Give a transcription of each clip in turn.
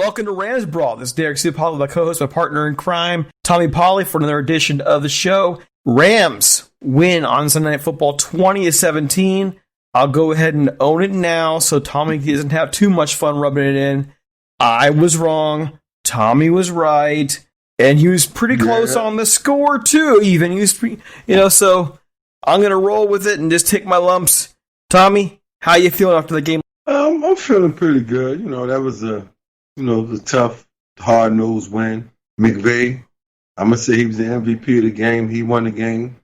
welcome to Rams Brawl. This is Derek Ciapala, my co-host, my partner in crime, Tommy Polley, for another edition of the show. Rams win on Sunday Night Football 20-17. I'll go ahead and own it now so Tommy doesn't have too much fun rubbing it in. I was wrong. Tommy was right. And he was pretty close on the score, too, even. He was so I'm going to roll with it and just take my lumps. Tommy, how you feeling after the game? I'm feeling pretty good. That was a tough, hard-nosed win. McVay, I'm going to say he was the MVP of the game. He won the game.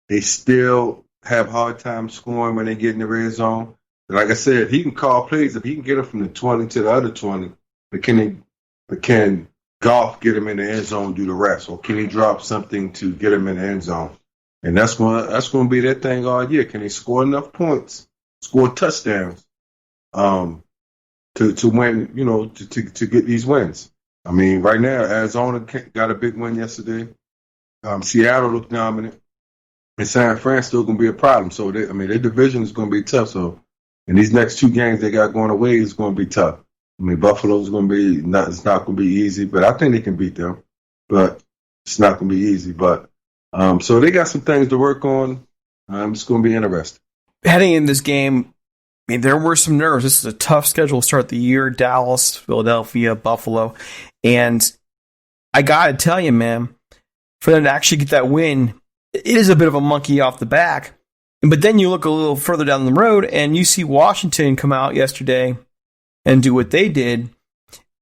They still have hard time scoring when they get in the red zone. Like I said, he can call plays. If he can get them from the 20 to the other 20, but can Goff get him in the end zone and do the rest? Or can he drop something to get him in the end zone? And that's going to be that thing all year. Can they score enough points, score touchdowns to win, to get these wins? I mean, right now, Arizona got a big win yesterday. Seattle looked dominant. And San Fran still going to be a problem. So, their division is going to be tough. So, in these next two games they got going away, it's going to be tough. I mean, Buffalo's going to be it's not going to be easy, but I think they can beat them. But it's not going to be easy. But so they got some things to work on. It's going to be interesting. Heading in this game, I mean, there were some nerves. This is a tough schedule to start the year. Dallas, Philadelphia, Buffalo. And I got to tell you, man, for them to actually get that win, it is a bit of a monkey off the back. But then you look a little further down the road and you see Washington come out yesterday and do what they did.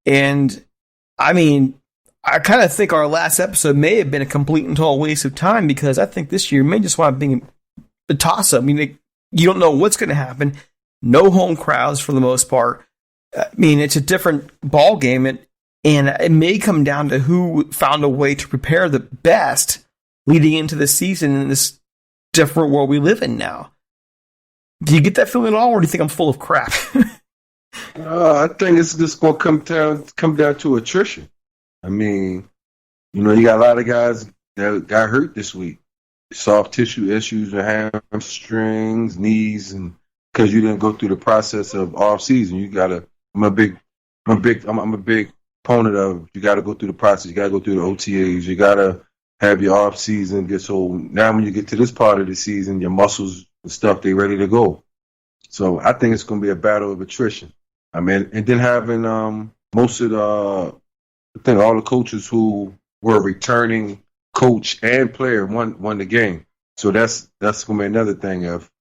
And, I mean, I kind of think our last episode may have been a complete and total waste of time because I think this year may just wind up being a toss-up. I mean, you don't know what's going to happen. No home crowds for the most part. I mean, it's a different ball game, and it may come down to who found a way to prepare the best leading into the season in this different world we live in now. Do you get that feeling at all, or do you think I'm full of crap? I think it's just going to come down to attrition. I mean, you got a lot of guys that got hurt this week. Soft tissue issues with hamstrings, knees, and because you didn't go through the process of off season. I'm a big opponent of you got to go through the process. You got to go through the OTAs. You got to have your off season. So now when you get to this part of the season, your muscles and stuff, they ready to go. So I think it's going to be a battle of attrition. I mean, and then having most of I think all the coaches who were returning coach and player won the game. So that's going to be another thing of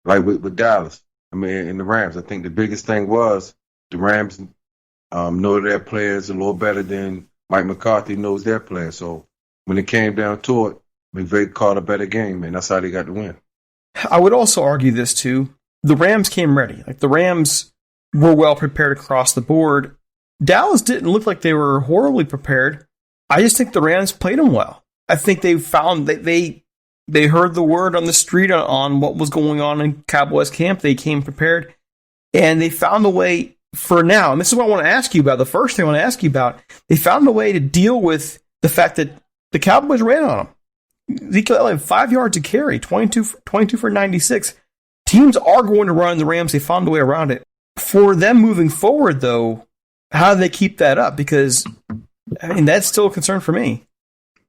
like with Dallas. I mean, in the Rams, I think the biggest thing was the Rams know their players a little better than Mike McCarthy knows their players. So when it came down to it, McVay called a better game, and that's how they got the win. I would also argue this, too. The Rams came ready. Like, the Rams were well prepared across the board. Dallas didn't look like they were horribly prepared. I just think the Rams played them well. I think they found that they heard the word on the street on what was going on in Cowboys camp. They came prepared, and they found a way for now. And this is what I want to ask you about. The first thing I want to ask you about, they found a way to deal with the fact that the Cowboys ran on them. Ezekiel Elliott, 5 yards to carry, 22 for 96. Teams are going to run the Rams. They found a way around it. For them moving forward, though, how do they keep that up? Because, I mean, that's still a concern for me.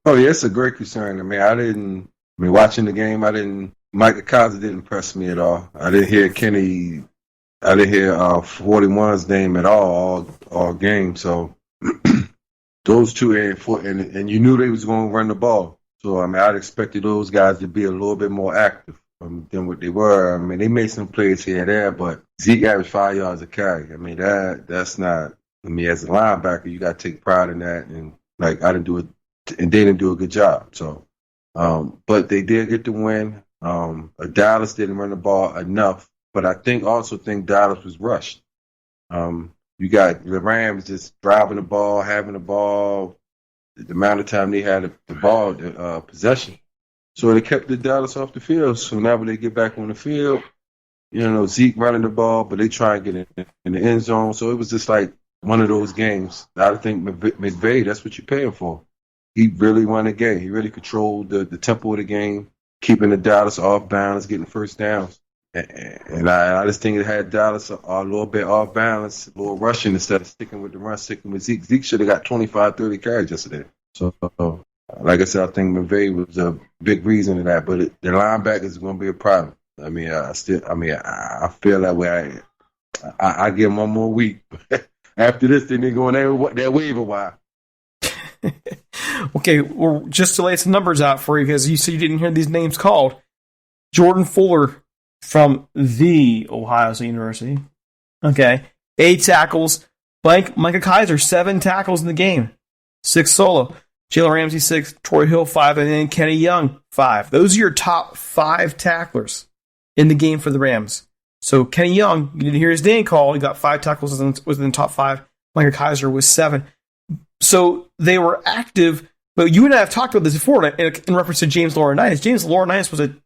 Oh, yeah, it's a great concern. I mean, watching the game, Micah Cobbs didn't impress me at all. I didn't hear 41's name at all game. So those two, and you knew they was going to run the ball. So, I'd expected those guys to be a little bit more active than what they were. They made some plays here and there, but Zeke averaged 5 yards a carry. That's not, as a linebacker, you got to take pride in that. And, I didn't do it, and they didn't do a good job. So, but they did get the win. Dallas didn't run the ball enough, but I think Dallas was rushed. You got the Rams just driving the ball, having the ball, the amount of time they had the ball possession. So they kept the Dallas off the field. So now when they get back on the field, Zeke running the ball, but they try and get in the end zone. So it was just like one of those games. I think McVay, that's what you're paying for. He really won the game. He really controlled the tempo of the game, keeping the Dallas off balance, getting first downs. And I just think it had Dallas a little bit off balance, a little rushing instead of sticking with the run, sticking with Zeke. Zeke should have got 25, 30 carries yesterday. So, like I said, I think McVay was a big reason of that. But the linebackers is going to be a problem. I mean, I feel that way. I give them one more week. After this, then they're going that waiver wire. Okay, well, just to lay some numbers out for you, because you said you didn't hear these names called. Jordan Fuller from the Ohio State University. Okay, 8 tackles. Micah Kaiser, 7 tackles in the game. 6 solo. Jalen Ramsey, 6. Troy Hill, 5. And then Kenny Young, 5. Those are your top 5 tacklers in the game for the Rams. So Kenny Young, you didn't hear his name called. He got 5 tackles, was in the top 5. Micah Kaiser was 7. So they were active. But you and I have talked about this before in reference to James Laurinaitis. James Laurinaitis was a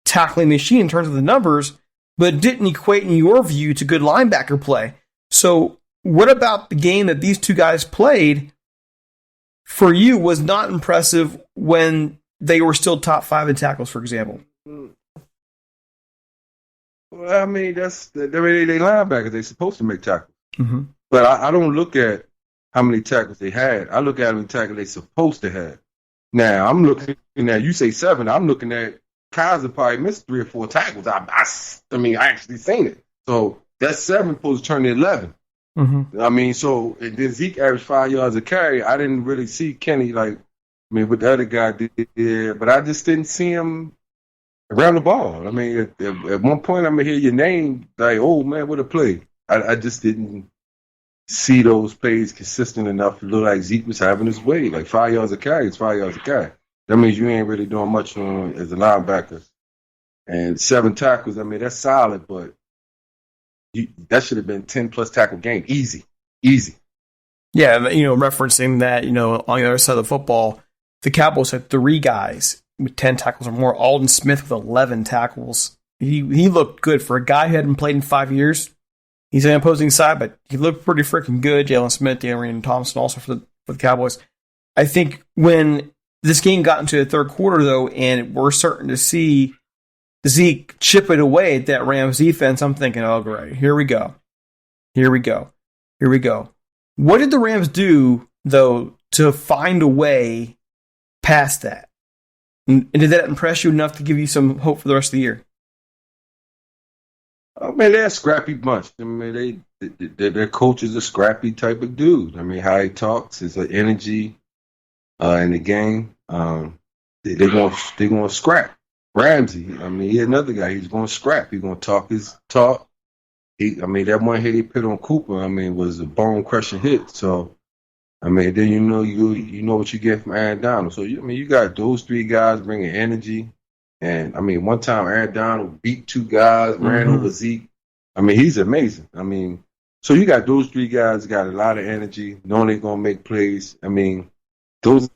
tackling machine in terms of the numbers, but didn't equate, in your view, to good linebacker play. So what about the game that these two guys played for you was not impressive when they were still top 5 in tackles, for example? Well, I mean, they linebackers. They're supposed to make tackles. Mm-hmm. But I don't look at how many tackles they had. I look at how many tackles they're supposed to have. Now, I'm looking at, you say 7, I'm looking at Kaiser probably missed 3 or 4 tackles. I actually seen it. So that 7 supposed to turn to 11. Mm-hmm. I mean, so then Zeke averaged 5 yards a carry. I didn't really see Kenny what the other guy did, but I just didn't see him around the ball. I mean, at one point, I'm going to hear your name, like, oh, man, what a play. I just didn't see those plays consistent enough to look like Zeke was having his way. Like 5 yards a carry is 5 yards a carry. That means you ain't really doing much as a linebacker. And 7 tackles, I mean, that's solid, but that should have been 10-plus tackle game. Easy. Yeah, referencing that, on the other side of the football, the Cowboys had 3 guys with 10 tackles or more. Alden Smith with 11 tackles. He looked good for a guy who hadn't played in 5 years. He's on the opposing side, but he looked pretty freaking good. Jalen Smith, Darian Thompson also for the Cowboys. I think when this game got into the third quarter, though, and we're starting to see Zeke chip it away at that Rams defense, I'm thinking, oh, great, here we go. What did the Rams do, though, to find a way past that? And did that impress you enough to give you some hope for the rest of the year? I mean, they're a scrappy bunch. I mean, their coach is a scrappy type of dude. I mean, how he talks, his energy in the game. They're going to scrap. Ramsey, I mean, he's another guy. He's going to scrap. He's going to talk his talk. That one hit he put on Cooper, was a bone-crushing hit. So, then you know what you get from Aaron Donald. So, you got those 3 guys bringing energy. And, one time Aaron Donald beat 2 guys, ran over Zeke. He's amazing. So you got those 3 guys got a lot of energy, knowing they're going to make plays. Those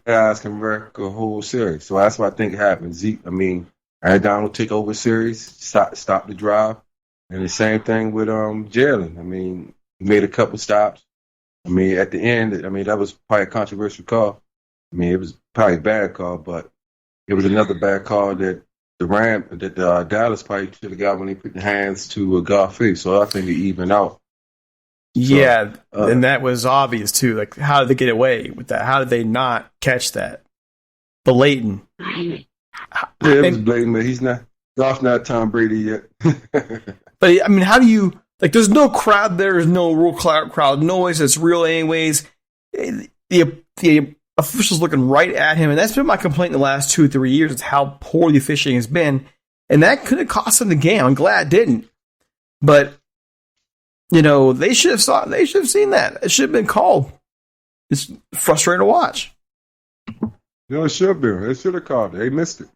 guys can wreck a whole series. So that's what I think happened. Zeke, Aaron Donald take over series, stop the drive. And the same thing with Jalen. He made a couple stops. At the end, that was probably a controversial call. It was probably a bad call, but it was another bad call that the Dallas probably should have got when they put the hands to Goffey. So I think they even out. Yeah, and that was obvious too. Like, how did they get away with that? How did they not catch that? Blatant. Yeah, it was blatant, but he's not. Goff's not Tom Brady yet. But how do you there's no crowd there. There's no real crowd noise. It's real anyways. The officials looking right at him, and that's been my complaint in the last 2 or 3 years. Is how poor the officiating has been, and that could have cost them the game. I'm glad it didn't, but they should have seen that. It should have been called. It's frustrating to watch. It should have been. They should have called it. They missed it.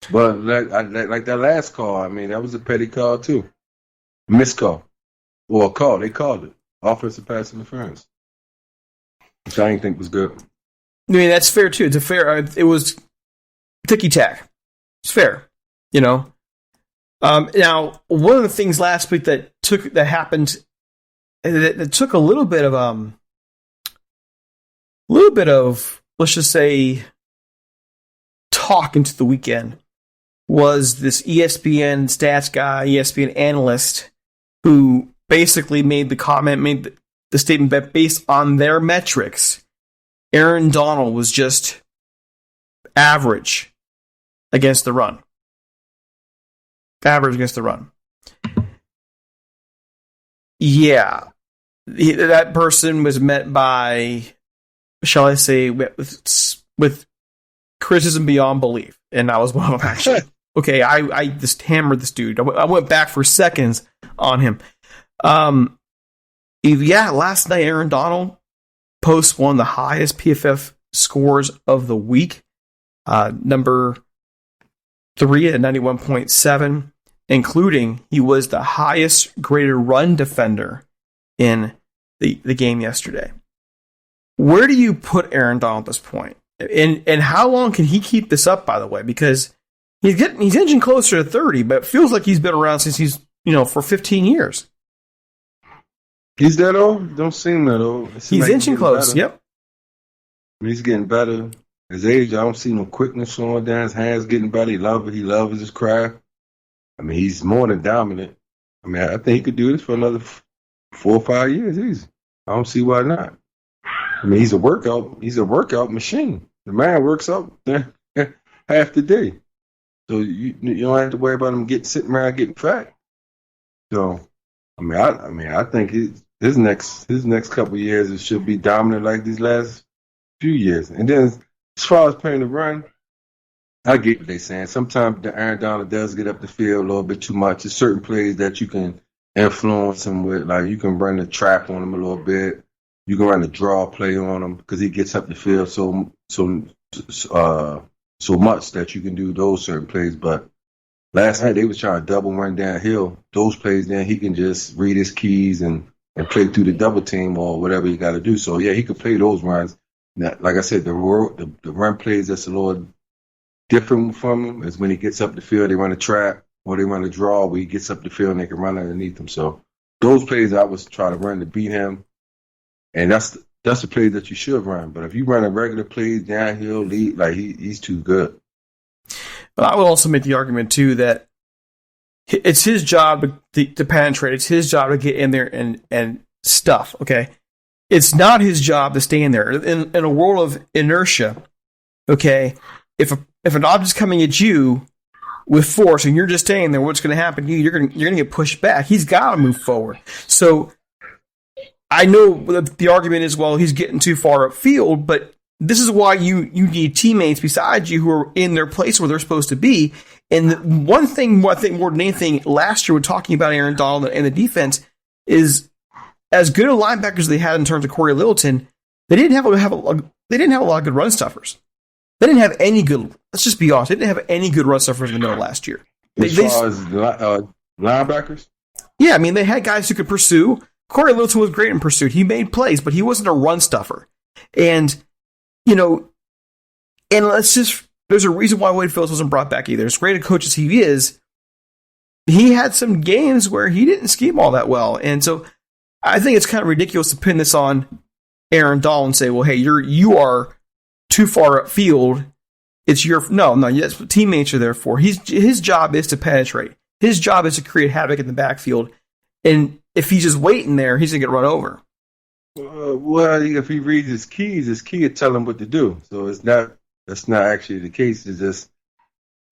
But like that last call, that was a petty call too. Missed call. Or a call. They called it. Offensive pass interference. Which I didn't think was good. That's fair too. It was ticky-tack. It's fair. Now, one of the things last week that happened that took a little bit of let's just say talk into the weekend was this ESPN stats guy, ESPN analyst, who basically made the statement that based on their metrics, Aaron Donald was just average against the run. Average against the run. Yeah. That person was met by, shall I say, with criticism beyond belief. And I was one of them, actually. Okay, I just hammered this dude. I went back for seconds on him. Last night, Aaron Donald posts one of the highest PFF scores of the week. Number 3 at 91.7, including he was the highest graded run defender in the game yesterday. Where do you put Aaron Donald at this point? And how long can he keep this up, by the way? Because he's inching closer to 30, but it feels like he's been around since he's, for 15 years. He's that old? Don't seem that old. He's inching close, better. yep. He's getting better. His age, I don't see no quickness slowing down. His hands getting better. He loves his craft. I mean, he's more than dominant. I mean, I think he could do this for another 4 or 5 years easy. I don't see why not. I mean, he's a workout machine. The man works out half the day. So you don't have to worry about him sitting around getting fat. So I think his next couple of years it should be dominant like these last few years. And then as far as playing the run, I get what they're saying. Sometimes the Aaron Donald does get up the field a little bit too much. There's certain plays that you can influence him with, like you can run the trap on him a little bit. You can run the draw play on him because he gets up the field so much that you can do those certain plays. But last night they was trying to double run downhill. Those plays, then he can just read his keys and play through the double team or whatever you got to do. So yeah, he could play those runs. Now, like I said, the run plays that's a little different from him is when he gets up the field, they run a trap or they run a draw where he gets up the field and they can run underneath him. So those plays I was trying to run to beat him, and that's the play that you should run. But if you run a regular play downhill, lead, like he's too good. But I would also make the argument too that it's his job to penetrate. It's his job to get in there and stuff. Okay, it's not his job to stay in there in a world of inertia. Okay, if an object's coming at you with force and you're just staying there, what's going to happen to you? You're going to get pushed back. He's got to move forward. So I know the argument is, well, he's getting too far upfield, but this is why you need teammates beside you who are in their place where they're supposed to be. And one thing I think more than anything last year when talking about Aaron Donald and the defense is as good a linebackers they had in terms of Corey Littleton, they didn't have a lot of good run stuffers. They didn't have any good. Let's just be honest. They didn't have any good run stuffers in the middle last year. As far as linebackers, yeah, I mean they had guys who could pursue. Corey Littleton was great in pursuit. He made plays, but he wasn't a run stuffer. And there's a reason why Wade Phillips wasn't brought back either. As great a coach as he is, he had some games where he didn't scheme all that well. And so I think it's kind of ridiculous to pin this on Aaron Donald and say, well, hey, you are too far upfield. It's no, that's what teammates are there for. His job is to penetrate. His job is to create havoc in the backfield. And if he's just waiting there, he's going to get run over. Well, if he reads his key will tell him what to do. So that's not actually the case. It's just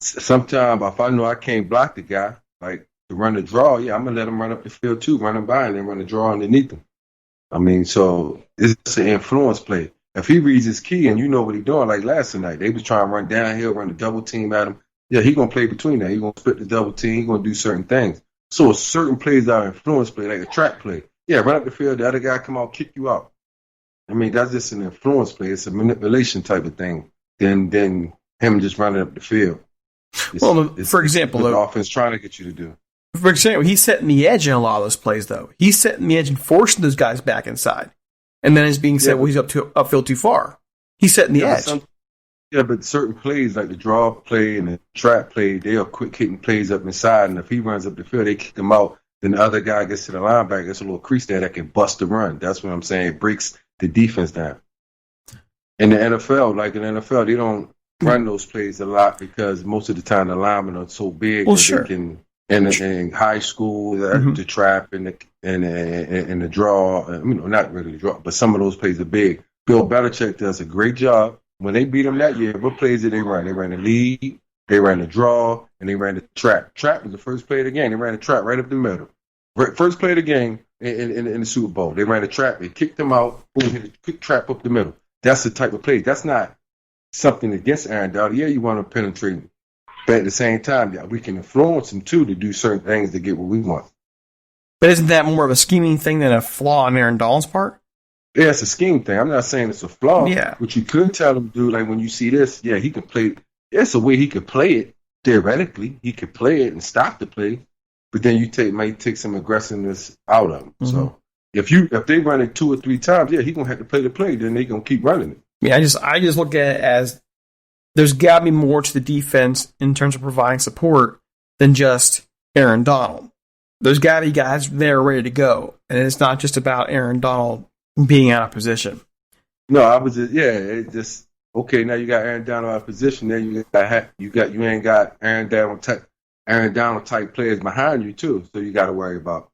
sometimes if I know I can't block the guy, like to run the draw, yeah, I'm going to let him run up the field too, run him by and then run the draw underneath him. I mean, so it's an influence play. If he reads his key and you know what he's doing, like last night, they was trying to run downhill, run the double team at him. Yeah, he's going to play between that. He's going to split the double team. He's going to do certain things. So certain plays are influence play, like a track play. Yeah, run up the field, the other guy come out, kick you out. I mean, that's just an influence play. It's a manipulation type of thing than him just running up the field. For example, the offense trying to get you to do. For example, he's setting the edge in a lot of those plays, though. He's setting the edge and forcing those guys back inside. And then it's being said, well, he's upfield too far. He's setting the edge. But certain plays, like the draw play and the trap play, they are quick hitting plays up inside. And if he runs up the field, they kick him out. Then the other guy gets to the linebacker. There's a little crease there that can bust the run. That's what I'm saying. It breaks the defense down. In the NFL, they don't run those plays a lot because most of the time the linemen are so big that sure. they can. In high school, the trap and the draw. Not really the draw, but some of those plays are big. Bill Belichick does a great job. When they beat him that year, what plays did they run? They ran the lead, they ran the draw, and they ran the trap. Trap was the first play of the game. They ran the trap right up the middle. First play of the game in the Super Bowl. They ran the trap. They kicked them out. Boom, hit a quick trap up the middle. That's the type of play. That's not something against Aaron Donald. Yeah, you want to penetrate him. But at the same time, yeah, we can influence him, too, to do certain things to get what we want. But isn't that more of a scheming thing than a flaw on Aaron Donald's part? Yeah, it's a scheme thing. I'm not saying it's a flaw. Yeah. But you could tell him, dude, like when you see this, yeah, he can play. It's a way he could play it. Theoretically, he could play it and stop the play. But then you might take some aggressiveness out of him. Mm-hmm. So if they run it 2 or 3 times, yeah, he's gonna have to play the play. Then they're gonna keep running it. Yeah, I just look at it as there's got to be more to the defense in terms of providing support than just Aaron Donald. There's got to be guys there ready to go, and it's not just about Aaron Donald being out of position. No, it's just okay. Now you got Aaron Donald out of position. Then you ain't got Aaron Donald type players behind you too. So you got to worry about.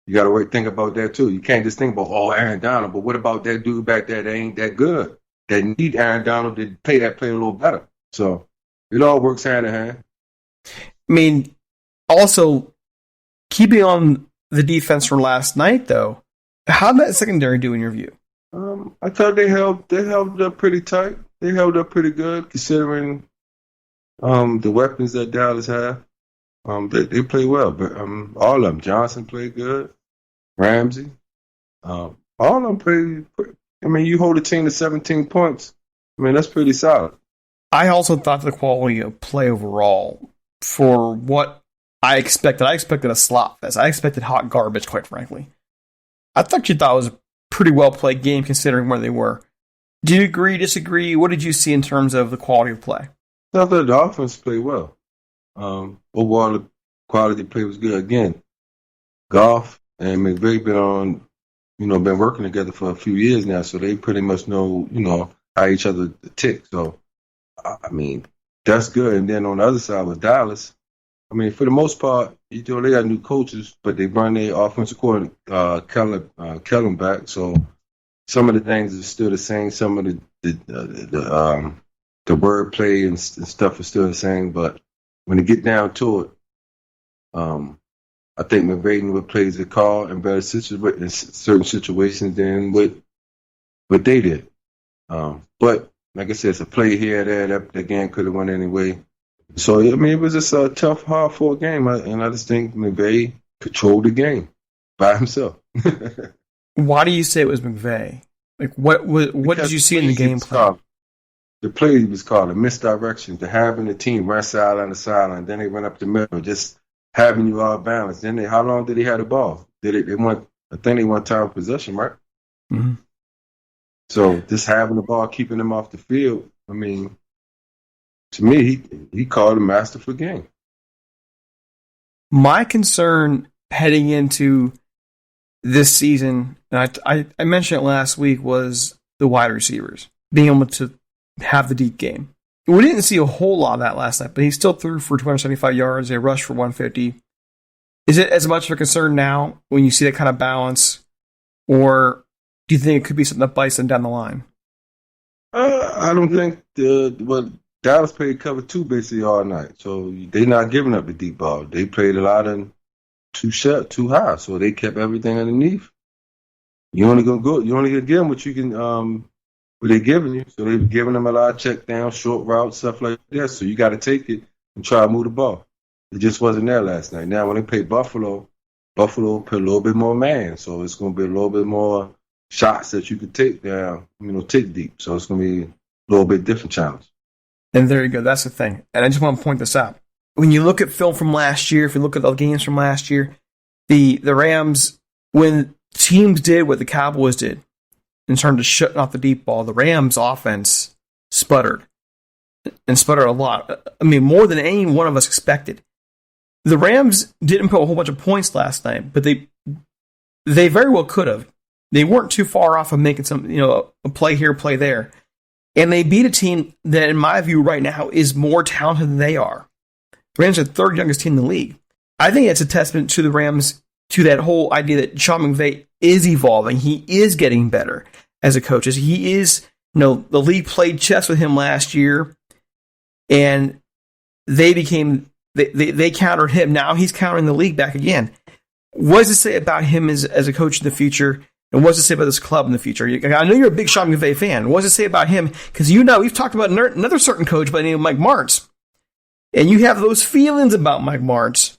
You got to think about that too. You can't just think about Aaron Donald, but what about that dude back there that ain't that good? That need Aaron Donald to play that play a little better. So it all works hand in hand. I mean, also keeping on the defense from last night, though, how did that secondary do in your view? I thought they held up pretty tight. They held up pretty good considering the weapons that Dallas have. They play well, but all of them. Johnson played good. Ramsey, all of them played. I mean, you hold a team to 17 points. I mean, that's pretty solid. I also thought the quality of play overall for what I expected. I expected a slot fest. I expected hot garbage, quite frankly. I thought it was a pretty well played game considering where they were. Do you agree, disagree? What did you see in terms of the quality of play? I thought the offense played well. Overall, the quality of play was good. Again, Goff and McVay been working together for a few years now, so they pretty much know, how each other tick. So, I mean, that's good. And then on the other side with Dallas, I mean, for the most part, they got new coaches, but they brought their offensive coordinator, Kellen back. So some of the things are still the same. Some of the wordplay and stuff is still the same. But when you get down to it, I think McVay plays the call in better in certain situations than what they did. But like I said, it's a play here, there. That game could have won anyway. So, I mean, it was just a tough, hard-fought game, and I just think McVay controlled the game by himself. Why do you say it was McVay? Like, what did you see in the game plan? The play was called a misdirection, to having the team run sideline to sideline, then they run up the middle, just having you all balanced. Then how long did he have the ball? I think they won time of possession, right? Mm-hmm. So just having the ball, keeping them off the field, I mean, to me, he called a masterful game. My concern heading into this season, and I mentioned it last week, was the wide receivers being able to have the deep game. We didn't see a whole lot of that last night, but he still threw for 275 yards. They rushed for 150. Is it as much of a concern now when you see that kind of balance, or do you think it could be something that bites them down the line? I don't think Dallas played cover 2 basically all night, so they're not giving up the deep ball. They played a lot of too high, so they kept everything underneath. You only gonna give them what you can, what they're giving you. So they're giving them a lot of check down, short routes, stuff like that. So you got to take it and try to move the ball. It just wasn't there last night. Now when they play Buffalo put a little bit more man, so it's going to be a little bit more shots that you could take down, take deep. So it's going to be a little bit different challenge. And there you go. That's the thing. And I just want to point this out. When you look at film from last year, if you look at the games from last year, the Rams, when teams did what the Cowboys did in terms of shutting off the deep ball, the Rams offense sputtered. And sputtered a lot. I mean, more than any one of us expected. The Rams didn't put a whole bunch of points last night, but they very well could have. They weren't too far off of making some, a play here, play there. And they beat a team that, in my view, right now is more talented than they are. The Rams are the third youngest team in the league. I think it's a testament to the Rams, to that whole idea that Sean McVay is evolving. He is getting better as a coach. He is, the league played chess with him last year, and they countered him. Now he's countering the league back again. What does it say about him as a coach in the future? And what does it say about this club in the future? I know you're a big Sean McVay fan. What does it say about him? Because we've talked about another certain coach by the name of Mike Martz. And you have those feelings about Mike Martz.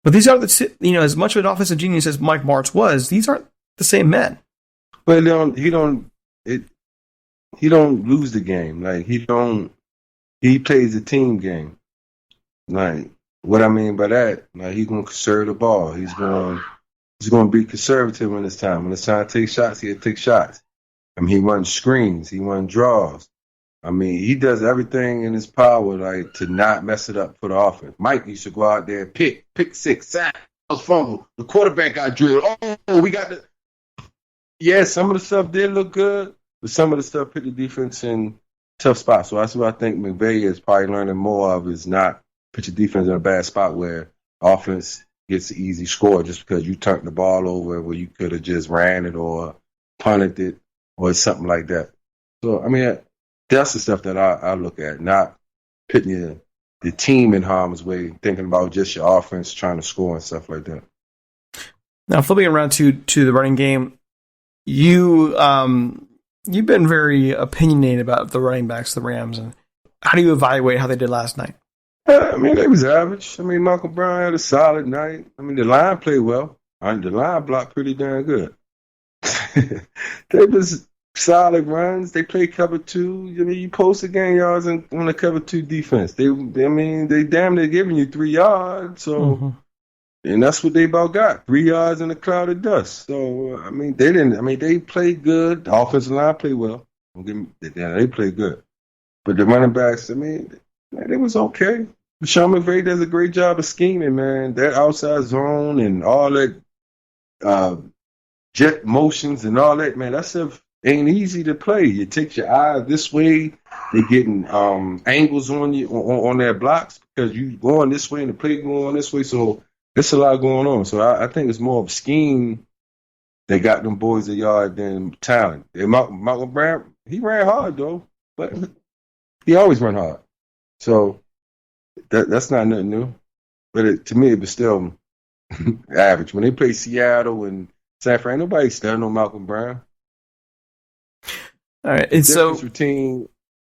But these aren't as much of an offensive genius as Mike Martz was, these aren't the same men. But he don't lose the game. Like he plays a team game. Like, what I mean by that, like, he's gonna conserve the ball. He's gonna be conservative when it's time. When it's time to take shots, he'll take shots. I mean, he runs screens, he runs draws. I mean, he does everything in his power, like, to not mess it up for the offense. Mike used to go out there and pick six, sack, fumble. The quarterback got drilled. Oh, we got the. Yeah, some of the stuff did look good, but some of the stuff put the defense in tough spots. So that's what I think McVay is probably learning more of, is not put your defense in a bad spot where offense gets an easy score just because you turned the ball over where you could have just ran it or punted it or something like that. So, I mean, that's the stuff that I look at, not putting the team in harm's way, thinking about just your offense trying to score and stuff like that. Now, flipping around to the running game, you've been very opinionated about the running backs of the Rams. And how do you evaluate how they did last night? I mean, they was average. I mean, Malcolm Brown had a solid night. I mean, the line played well. I mean, the line blocked pretty darn good. They was solid runs. They played cover two. I mean, you posted game yards on the cover two defense. They damn near giving you 3 yards. So, and that's what they about got, 3 yards in a cloud of dust. So, I mean, they played good. The offensive line played well. They played good. But the running backs, I mean, they was okay. Sean McVay does a great job of scheming, man. That outside zone and all that jet motions and all that, man, that stuff ain't easy to play. You take your eye this way, they're getting angles on you on their blocks because you going this way and the play going this way. So there's a lot going on. So I think it's more of a scheme that got them boys a yard than talent. And Malcolm Brown, he ran hard though, but he always run hard. So that's not nothing new. But to me, it was still average. When they played Seattle and San Fran, nobody studying on Malcolm Brown. All right, and the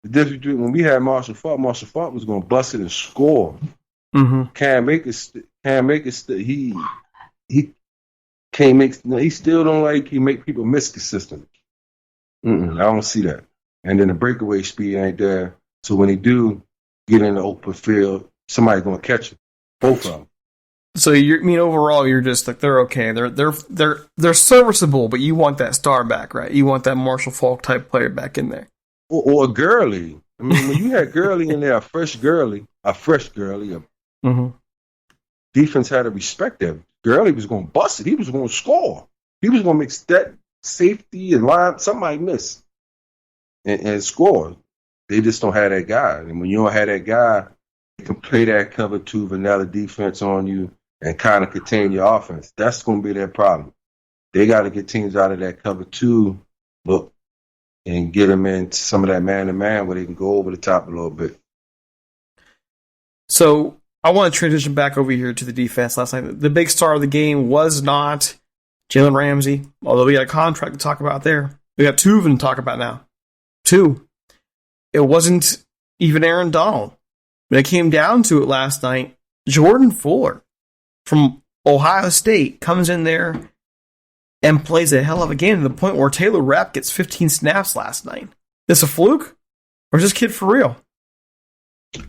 difference between when we had Marshall Faulk was going to bust it and score. Can't make it. He can't make. He still don't like. He make people miss consistently. I don't see that. And then the breakaway speed ain't there. So when he do get in the open field, somebody's going to catch him. Both of them. So overall, you're just like, they're okay. They're serviceable, but you want that star back, right? You want that Marshall Faulk type player back in there, or a Gurley. I mean, when you had Gurley in there, a fresh Gurley, defense had to respect that. Gurley was going to bust it. He was going to score. He was going to make that safety and line somebody miss and score. They just don't have that guy. And when you don't have that guy, you can play that cover two vanilla defense on you and kind of contain your offense. That's going to be their problem. They got to get teams out of that cover two look and get them into some of that man-to-man where they can go over the top a little bit. So I want to transition back over here to the defense last night. The big star of the game was not Jalen Ramsey, although we got a contract to talk about there. We got 2 of them to talk about now. 2. It wasn't even Aaron Donald. When it came down to it last night, Jordan Fuller from Ohio State comes in there and plays a hell of a game to the point where Taylor Rapp gets 15 snaps last night. This a fluke? Or is this kid for real?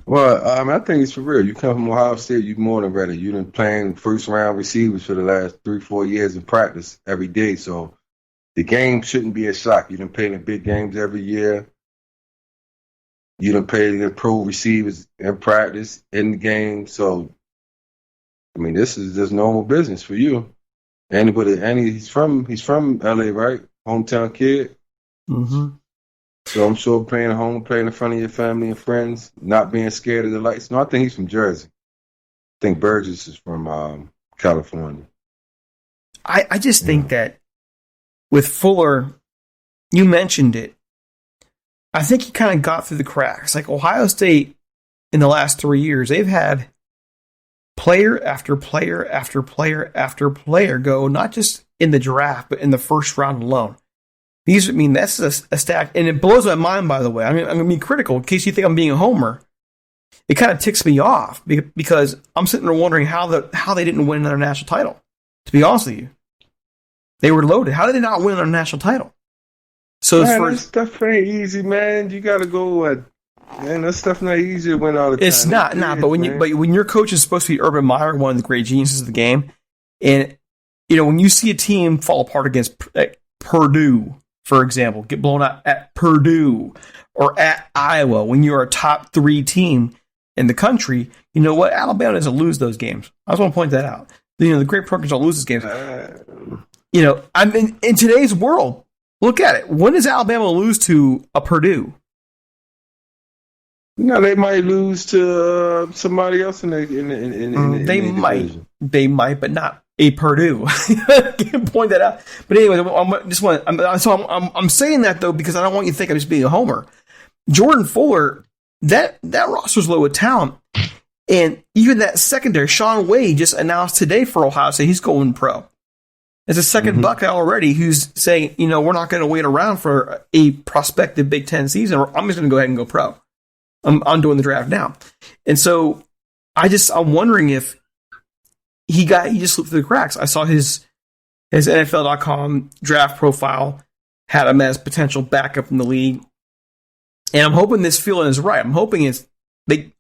Well, I think it's for real. You come from Ohio State, you're more than ready. You've been playing first-round receivers for the last 3-4 years in practice every day, so the game shouldn't be a shock. You've been playing in big games every year. You done pay the pro receivers in practice, in the game. So, I mean, this is just normal business for you. He's from LA, right? Hometown kid. So I'm sure playing at home, playing in front of your family and friends, not being scared of the lights. No, I think he's from Jersey. I think Burgess is from California. I just think that with Fuller, you mentioned it. I think he kind of got through the cracks. Like Ohio State in the last 3 years, they've had player after player after player after player go, not just in the draft, but in the first round alone. That's a stat, and it blows my mind, by the way. I mean, I'm going to be critical in case you think I'm being a homer. It kind of ticks me off because I'm sitting there wondering how they didn't win another national title. To be honest with you, they were loaded. How did they not win another national title? So that stuff ain't easy, man. You got to go at. Man, that stuff not easy to win all the time. It's not. But when your coach is supposed to be Urban Meyer, one of the great geniuses of the game, and when you see a team fall apart against Purdue, for example, get blown out at Purdue or at Iowa, when you're a top 3 team in the country, you know what? Alabama doesn't lose those games. I just want to point that out. The great programs don't lose those games. I'm in today's world. Look at it. When does Alabama lose to a Purdue? They might lose to somebody else in they might, division. They might, but not a Purdue. Can't point that out. But anyway, I'm saying that though because I don't want you to think I'm just being a homer. Jordan Fuller, that roster's low with talent, and even that secondary. Sean Wade just announced today for Ohio State he's going pro. There's a second Buckeye already who's saying, we're not going to wait around for a prospective Big Ten season. I'm just going to go ahead and go pro. I'm doing the draft now. And so I'm wondering if he just slipped through the cracks. I saw his NFL.com draft profile had him as potential backup in the league. And I'm hoping this feeling is right. I'm hoping they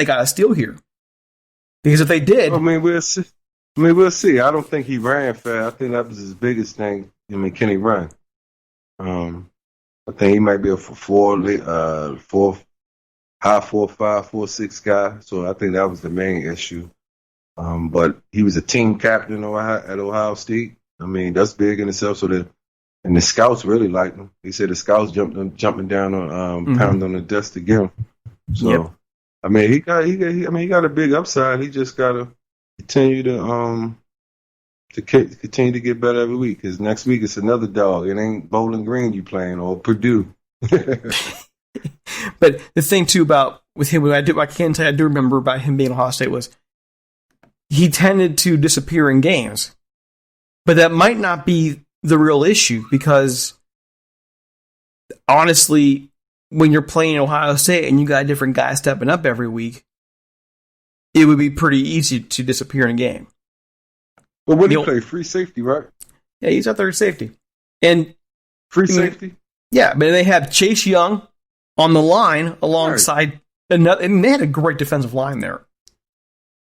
got a steal here. Because if they did, we'll see. I don't think he ran fast. I think that was his biggest thing. Can he run? I think he might be a 4'5", 4'6" guy. So I think that was the main issue. But he was a team captain at Ohio State. That's big in itself. So the scouts really liked him. He said the scouts jumping down on pounding on the desk to get him. So he got a big upside. He just got to continue to get better every week. Because next week it's another dog. It ain't Bowling Green you playing or Purdue. But the thing too with him, I can't tell you, I do remember about him being Ohio State was he tended to disappear in games, but that might not be the real issue because honestly, when you're playing Ohio State and you got a different guy stepping up every week, it would be pretty easy to disappear in a game. Well, what did he play? Free safety, right? Yeah, he's out there at safety. And free safety? Yeah, but they have Chase Young on the line alongside another, and they had a great defensive line there.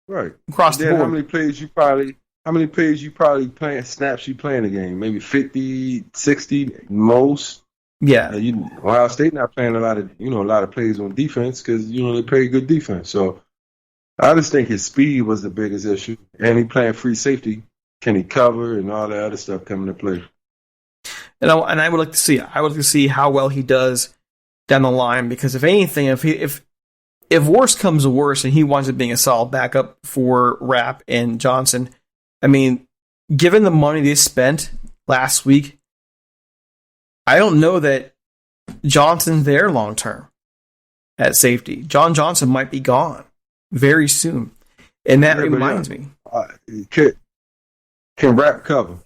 Right. Across the board. How many plays you probably playing snaps you play in a game? Maybe 50, 60 most. Yeah. Ohio State not playing a lot of plays on defense because they play good defense. So I just think his speed was the biggest issue. And he playing free safety. Can he cover and all that other stuff coming to play? And I would like to see it. I would like to see how well he does down the line because if anything, if worse comes to worse and he winds up being a solid backup for Rapp and Johnson, given the money they spent last week, I don't know that Johnson's there long term at safety. John Johnson might be gone very soon. And that reminds me. Can Rapp cover?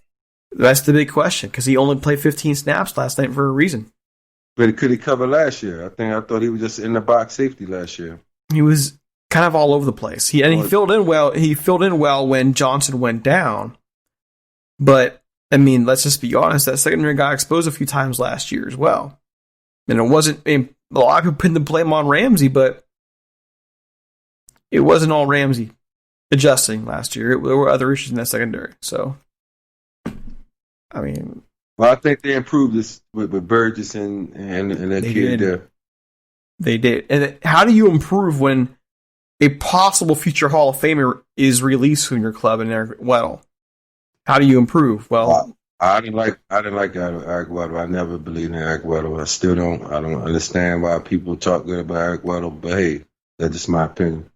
That's the big question because he only played 15 snaps last night for a reason. But could he cover last year? I thought he was just in the box safety last year. He was kind of all over the place. He filled in well. He filled in well when Johnson went down. But let's just be honest. That secondary got exposed a few times last year as well. And it wasn't a lot of people pinned the blame on Ramsey, but it wasn't all Ramsey adjusting last year. There were other issues in that secondary. So, well, I think they improved this with Burgess and that kid there. They did. And how do you improve when a possible future Hall of Famer is released from your club and they're How do you improve? Well, I didn't like Aguero. I never believed in Aguero. I still don't. I don't understand why people talk good about Aguero. But hey, that's just my opinion.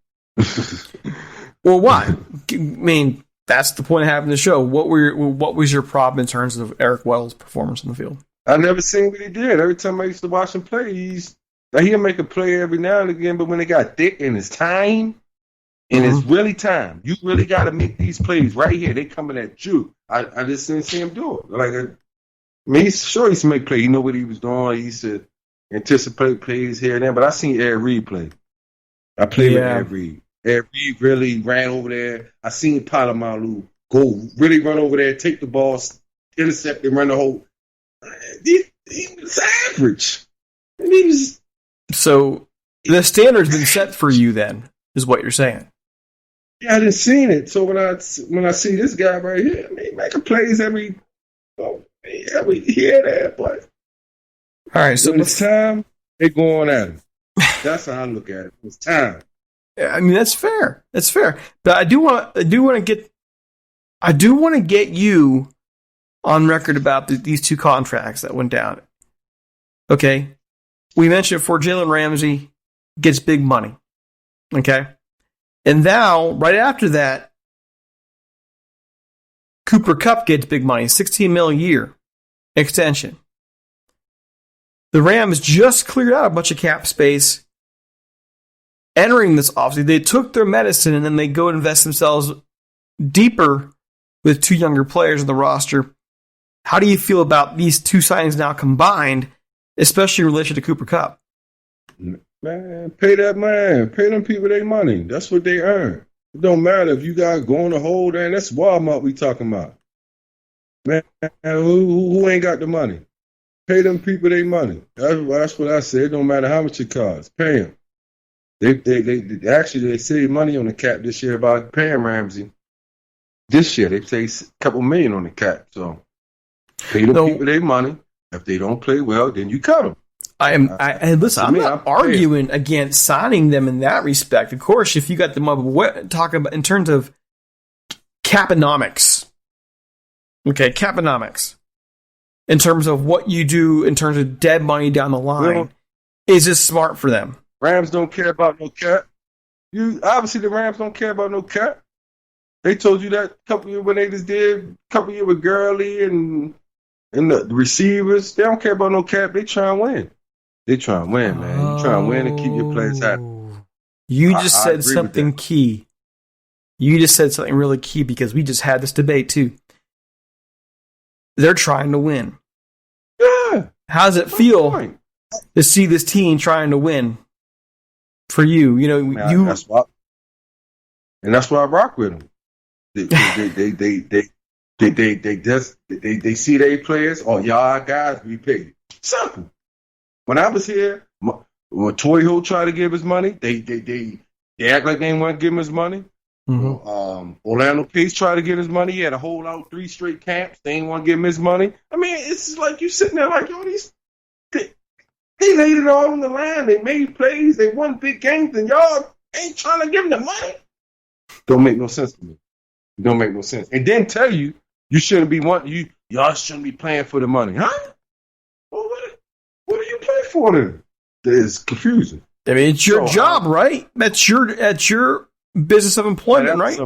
Well, why? I mean, that's the point of having the show. What was your problem in terms of Eric Weddle's performance in the field? I never seen what he did. Every time I used to watch him play, he'll make a play every now and again. But when it got thick in his time, and it's really time, you really got to make these plays right here. They coming at you. I just didn't see him do it. Like, I mean, he's sure he used to make plays. He knew what he was doing. He used to anticipate plays here and there. But I seen Ed Reed play. I played with Ed Reed. Ed Reed really ran over there. I seen Palomalu go really run over there, take the ball, intercept, and run the whole. He was average. And he was. So the standard's been set for you, then, is what you're saying. Yeah, I didn't seen it. So when I see this guy right here, I mean, making plays every here there, but all right. So when it's time, they going at him. That's how I look at it. It's time. I mean, that's fair. That's fair. But I do want to get you on record about these two contracts that went down. Okay, we mentioned before Jalen Ramsey gets big money. Okay, and now right after that, Cooper Kupp gets big money, $16 million a year extension. The Rams just cleared out a bunch of cap space. Entering this offseason, they took their medicine and then they go invest themselves deeper with two younger players in the roster. How do you feel about these two signings now combined, especially in relation to Cooper Kupp? Man, pay that man. Pay them people their money. That's what they earn. It don't matter if you got going to hold in. That's Walmart we talking about. Man, who ain't got the money? Pay them people their money. That's what I said. It don't matter how much it costs. Pay them. They saved money on the cap this year by paying Ramsey. This year they saved a couple million on the cap. So pay the people their money. If they don't play well, then you cut them. Listen, I'm not arguing against signing them in that respect. Of course, if you got the money, talking about in terms of caponomics. Okay, caponomics. In terms of what you do in terms of dead money down the line, is this smart for them? Rams don't care about no cap. Obviously the Rams don't care about no cap. They told you that a couple years when they just did a couple years with Gurley and the receivers. They don't care about no cap. They try and win. They try and win, man. You try and win and keep your players happy. You just said something key. You just said something really key because we just had this debate too. They're trying to win. Yeah. How does it feel to see this team trying to win? For you, man, that's why I rock with them. They see their players. Oh, y'all guys, we paid. Simple. When I was here, when Torrey Hill tried to give his money, they act like they didn't want to give him his money. Mm-hmm. Orlando Pace tried to get his money. He had to hold out 3 straight camps. They didn't want to give him his money. I mean, it's like you sitting there like, yo, they laid it all on the line. They made plays. They won big games, and y'all ain't trying to give them the money. Don't make no sense to me. It don't make no sense. And then tell you shouldn't be y'all shouldn't be playing for the money, huh? Well, what do you play for then? It's confusing. I mean, it's your job, right? That's your business of employment, right?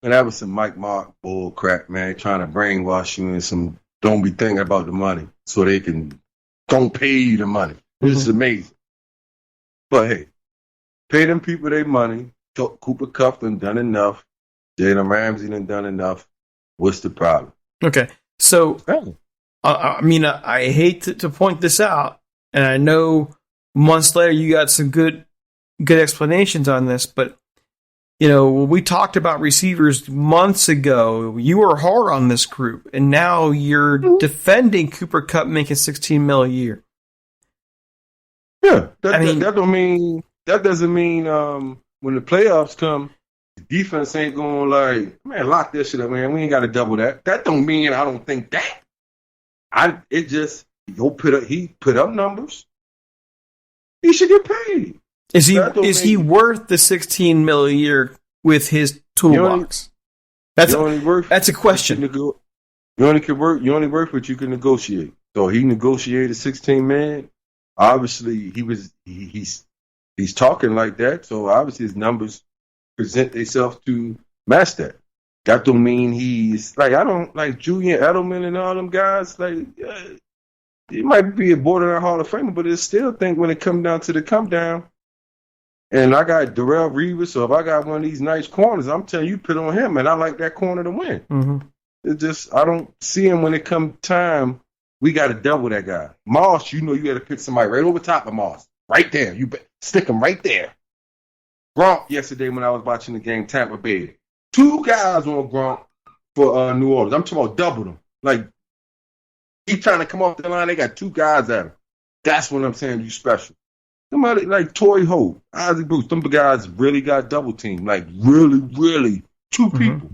That was some Mike Mark bull crap, man. Trying to brainwash you and some don't be thinking about the money so they can. Don't pay you the money. This is amazing. But hey, pay them people their money. Cooper Kupp done enough. Jalen Ramsey done enough. What's the problem? Okay. So, I hate to point this out, and I know months later you got some good explanations on this, but when we talked about receivers months ago, you were hard on this group, and now you're defending Cooper Kupp making $16 million a year. Yeah, that doesn't mean when the playoffs come, the defense ain't going lock this shit up, man. We ain't got to double that. That don't mean I don't think that. He put up numbers. He should get paid. Is he worth the $16 million a year with his toolbox? That's a question. You only can work. You only work what you can negotiate. So he negotiated 16 man. Obviously, he's talking like that. So obviously, his numbers present themselves to match that. That don't mean he's like I don't like Julian Edelman and all them guys. Like he might be a borderline Hall of Famer, but it's still think when it comes down to the come down. And I got Darrell Reeves, so if I got one of these nice corners, I'm telling you, put on him, and I like that corner to win. Mm-hmm. It just I don't see him when it come time. We got to double that guy. Moss, you know you got to pick somebody right over top of Moss. Right there. Stick him right there. Gronk yesterday when I was watching the game, Tampa Bay. 2 guys on Gronk for New Orleans. I'm talking about double them. Like, he trying to come off the line, they got 2 guys at him. That's what I'm saying, you special. Somebody like Torrey Holt, Isaac Bruce, them guys really got double team. Like, really, really, 2 people.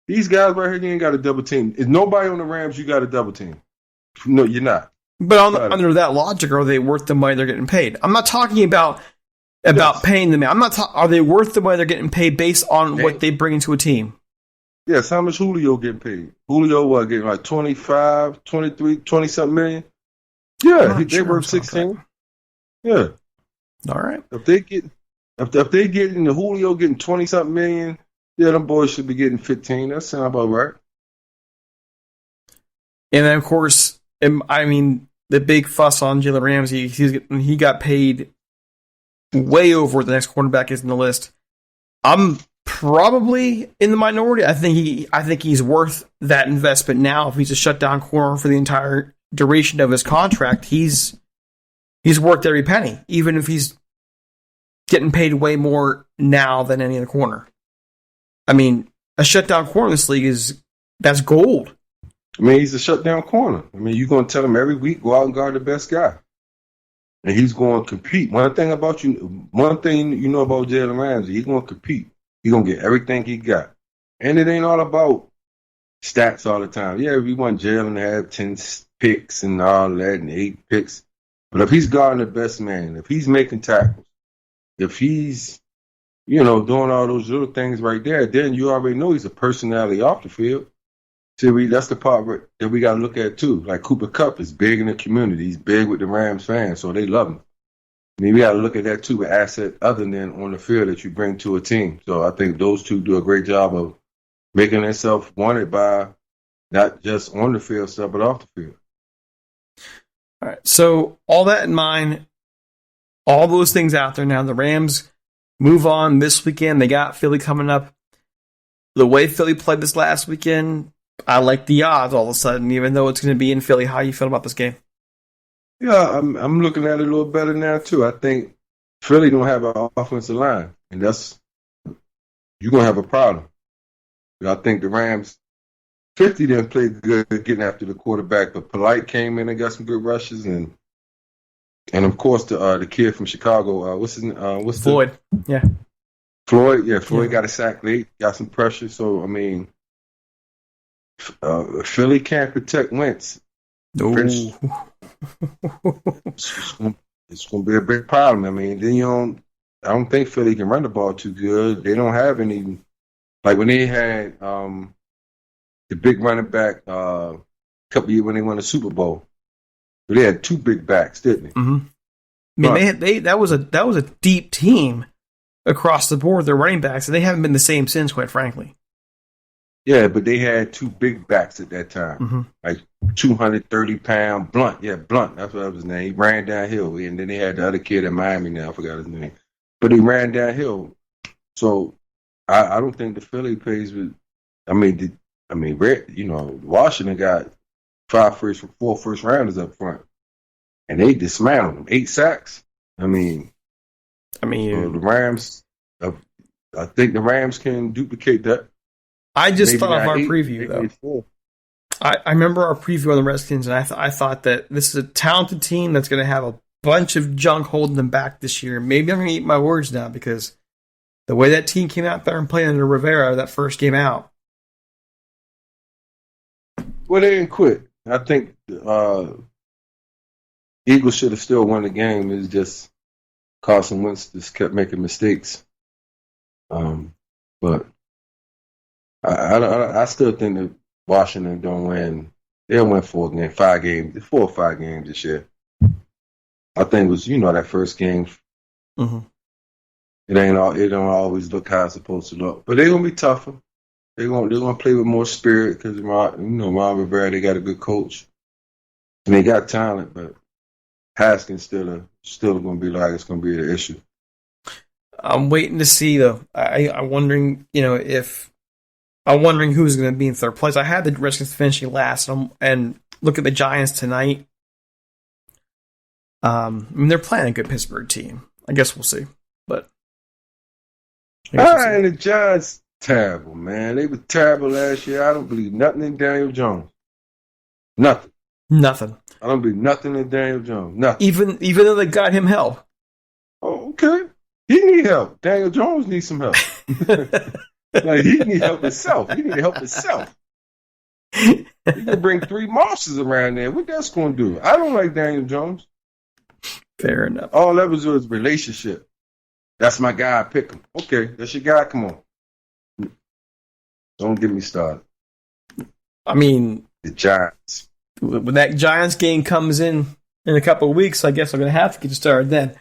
These guys right here, you ain't got a double team. If nobody on the Rams, you got a double team. No, you're not. But under that logic, are they worth the money they're getting paid? I'm not talking about paying them. I'm not. Are they worth the money they're getting paid based on what they bring into a team? Yes. How much Julio getting paid? Julio getting like 25, 23, 20-something million? Yeah, they worth 16. Yeah. All right. If they getting the Julio getting 20-something million, yeah, them boys should be getting 15. That sounds about right. And then, of course, I mean, the big fuss on Jalen Ramsey, he got paid way over what the next quarterback is in the list. I'm probably in the minority. I think he's worth that investment now. If he's a shutdown corner for the entire duration of his contract, he's worth every penny, even if he's getting paid way more now than any other corner. I mean, a shutdown corner in this league that's gold. I mean, he's a shutdown corner. I mean, you're going to tell him every week, go out and guard the best guy. And he's going to compete. One thing you know about Jalen Ramsey, he's going to compete. He's going to get everything he got. And it ain't all about stats all the time. Yeah, we want Jalen to have 10 picks and all that and 8 picks. But if he's guarding the best man, if he's making tackles, if he's, doing all those little things right there, then you already know he's a personality off the field. See, that's the part that we got to look at, too. Like Cooper Kupp is big in the community. He's big with the Rams fans, so they love him. I mean, we got to look at that, too, an asset other than on the field that you bring to a team. So I think those two do a great job of making themselves wanted by not just on the field stuff, but off the field. All right, so all that in mind, all those things out there now, the Rams move on this weekend. They got Philly coming up. The way Philly played this last weekend, I like the odds all of a sudden, even though it's going to be in Philly. How you feel about this game? Yeah, I'm looking at it a little better now, too. I think Philly don't have an offensive line, and you're going to have a problem. I think the Rams, 50 didn't play good getting after the quarterback, but Polite came in and got some good rushes, and of course the kid from Chicago, what's his name? Floyd. Yeah. Floyd. Yeah, Floyd got a sack late, got some pressure. So I mean, Philly can't protect Wentz. No. It's going to be a big problem. I mean, then I don't think Philly can run the ball too good. They don't have any, like when they had the big running back a couple years when they won the Super Bowl. But they had 2 big backs, didn't they? Mm-hmm. I mean, that was a deep team across the board. Their running backs, and they haven't been the same since, quite frankly. Yeah, but they had 2 big backs at that time, like 230-pound Blunt. Yeah, Blunt. That's what his name. He ran downhill, and then they had the other kid in Miami. Now I forgot his name, but he ran downhill. So I don't think the Philly plays with. Washington got 4 first rounders up front, and they dismantled them. 8 sacks. The Rams. I think the Rams can duplicate that. I just thought of our preview, though. I remember our preview on the Redskins, and I thought that this is a talented team that's going to have a bunch of junk holding them back this year. Maybe I'm going to eat my words now because the way that team came out there and played under Rivera that first game out. Well, they didn't quit. I think Eagles should have still won the game. It's just Carson Wentz just kept making mistakes. But I still think that Washington don't win. They'll win 4 or 5 games this year. I think it was, that first game. Mm-hmm. It don't always look how it's supposed to look, but they're gonna be tougher. They're gonna play with more spirit because Ron Rivera, they got a good coach and they got talent, but Haskins still gonna be like it's gonna be the issue. I'm waiting to see though. I'm wondering, I'm wondering who's going to be in third place. I had the Redskins finishing last, and look at the Giants tonight. They're playing a good Pittsburgh team. I guess we'll see, but and the Giants terrible, man. They were terrible last year. I don't believe nothing in Daniel Jones. Nothing. I don't believe nothing in Daniel Jones. Nothing. Even though they got him help. Oh, okay. He need help. Daniel Jones needs some help. Like, he need help himself. He need to help himself. He can bring 3 Marshalls around there. What that's going to do? I don't like Daniel Jones. Fair enough. All that was relationship. That's my guy. I pick him. Okay, that's your guy. Come on. Don't get me started. I mean, the Giants. When that Giants game comes in a couple of weeks, I guess I'm going to have to get started then.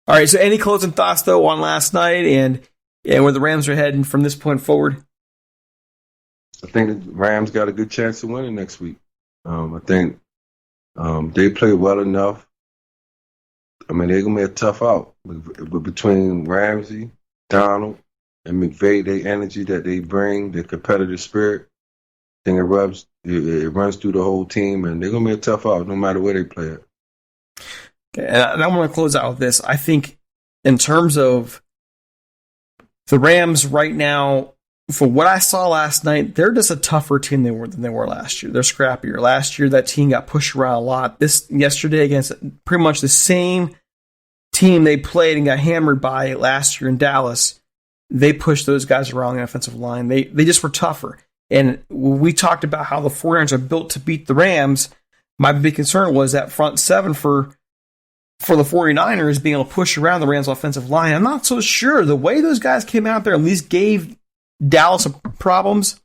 All right, so any closing thoughts, though, on last night and where the Rams are heading from this point forward? I think the Rams got a good chance of winning next week. I think they play well enough. I mean, they're going to be a tough out. But between Ramsey, Donald, and McVay, the energy that they bring, the competitive spirit, I think it runs through the whole team, and they're going to be a tough out no matter where they play it. Okay, and I want to close out with this. I think in terms of the Rams right now, for what I saw last night, they're just a tougher team than they were last year. They're scrappier. Last year, that team got pushed around a lot. Yesterday against pretty much the same team they played and got hammered by last year in Dallas, they pushed those guys around the offensive line. They just were tougher. And we talked about how the 49ers are built to beat the Rams. My big concern was that front seven for the 49ers being able to push around the Rams' offensive line. I'm not so sure. The way those guys came out there at least gave Dallas problems.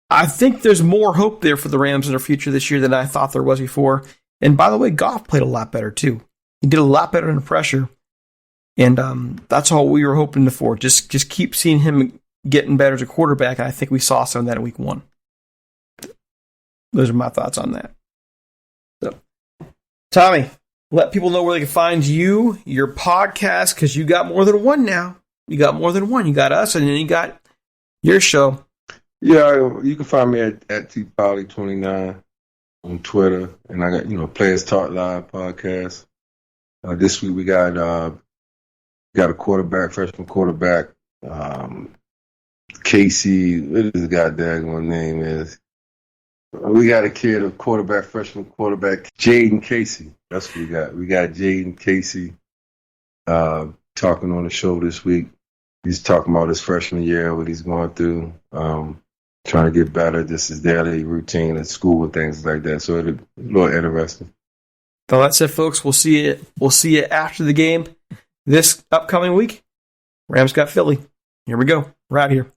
I think there's more hope there for the Rams in their future this year than I thought there was before. And by the way, Goff played a lot better too. He did a lot better under pressure. And that's all we were hoping for. Just keep seeing him getting better as a quarterback. And I think we saw some of that in week 1. Those are my thoughts on that. So, Tommy, let people know where they can find you, your podcast, because you got more than one now. You got more than one. You got us, and then you got your show. Yeah, you can find me at tpolley29 on Twitter, and I got Players Talk Live podcast. This week we got a freshman quarterback, Casey. What is the goddamn name is? We got a kid, freshman quarterback, Jaden Casey. That's what we got. We got Jaden Casey talking on the show this week. He's talking about his freshman year, what he's going through, trying to get better, just his daily routine at school and things like that. So it's a little interesting. So that's it, folks. We'll see you after the game this upcoming week. Rams got Philly. Here we go. We're out here.